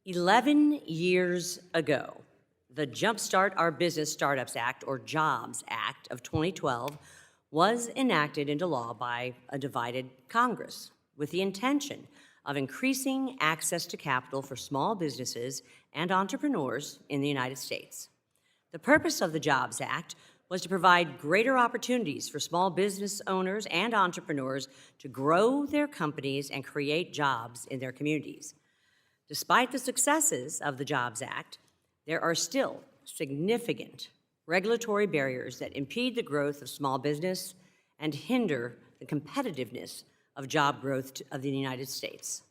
11 years ago, the Jumpstart Our Business Startups Act, or JOBS Act of 2012, was enacted into law by a divided Congress with the intention of increasing access to capital for small businesses and entrepreneurs in the United States. The purpose of the JOBS Act was to provide greater opportunities for small business owners and entrepreneurs to grow their companies and create jobs in their communities. Despite the successes of the JOBS Act, there are still significant regulatory barriers that impede the growth of small business and hinder the competitiveness of job growth of the United States.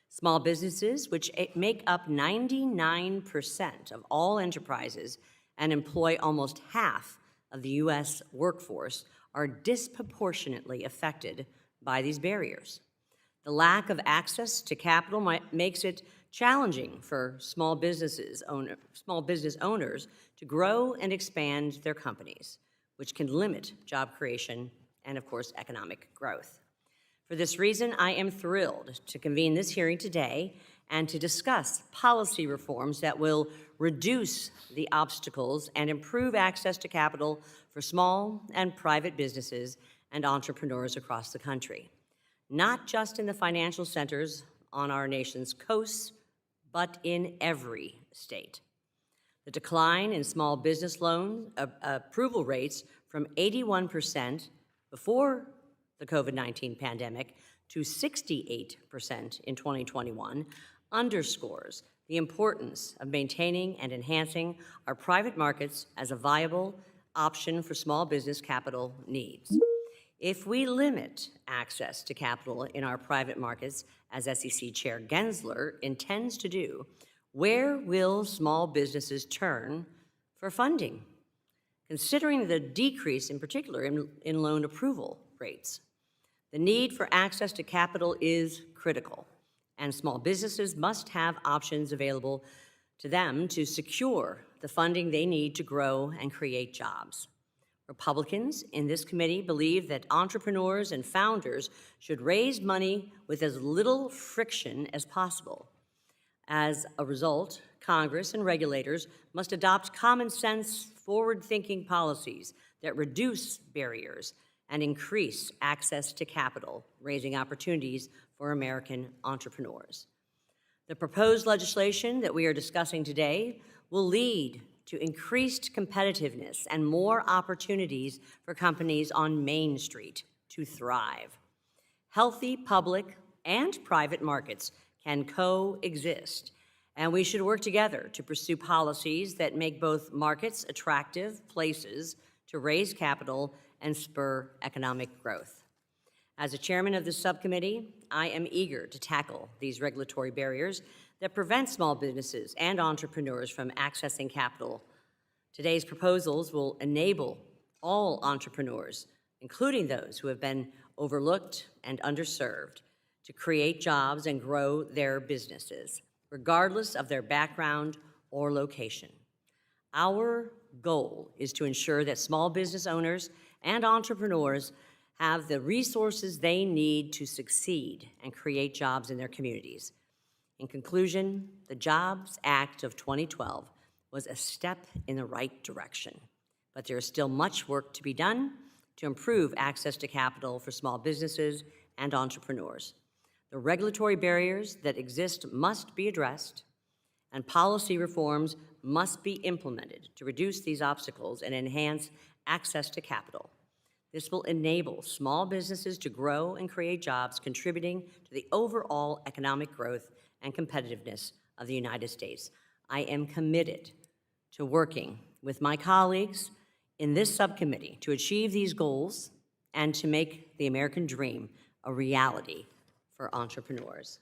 Small businesses, which make up 99% of all enterprises and employ almost half of the U.S. workforce, are disproportionately affected by these barriers. The lack of access to capital makes it challenging for small business owners to grow and expand their companies, which can limit job creation and, of course, economic growth. For this reason, I am thrilled to convene this hearing today and to discuss policy reforms that will reduce the obstacles and improve access to capital for small and private businesses and entrepreneurs across the country, not just in the financial centers on our nation's coasts, but in every state. The decline in small business loan approval rates from 81% before the COVID-19 pandemic to 68% in 2021 underscores the importance of maintaining and enhancing our private markets as a viable option for small business capital needs. If we limit access to capital in our private markets, as SEC Chair Gensler intends to do, where will small businesses turn for funding, considering the decrease in particular in loan approval rates? The need for access to capital is critical, and small businesses must have options available to them to secure the funding they need to grow and create jobs. Republicans in this committee believe that entrepreneurs and founders should raise money with as little friction as possible. As a result, Congress and regulators must adopt common sense, forward-thinking policies that reduce barriers and increase access to capital, raising opportunities for American entrepreneurs. The proposed legislation that we are discussing today will lead to increased competitiveness and more opportunities for companies on Main Street to thrive. Healthy public and private markets can coexist, and we should work together to pursue policies that make both markets attractive places to raise capital and spur economic growth. As a chairman of this subcommittee, I am eager to tackle these regulatory barriers that prevent small businesses and entrepreneurs from accessing capital. Today's proposals will enable all entrepreneurs, including those who have been overlooked and underserved, to create jobs and grow their businesses, regardless of their background or location. Our goal is to ensure that small business owners and entrepreneurs have the resources they need to succeed and create jobs in their communities. In conclusion, the JOBS Act of 2012 was a step in the right direction, but there is still much work to be done to improve access to capital for small businesses and entrepreneurs. The regulatory barriers that exist must be addressed, and policy reforms must be implemented to reduce these obstacles and enhance access to capital. This will enable small businesses to grow and create jobs, contributing to the overall economic growth and competitiveness of the United States. I am committed to working with my colleagues in this subcommittee to achieve these goals and to make the American dream a reality for entrepreneurs.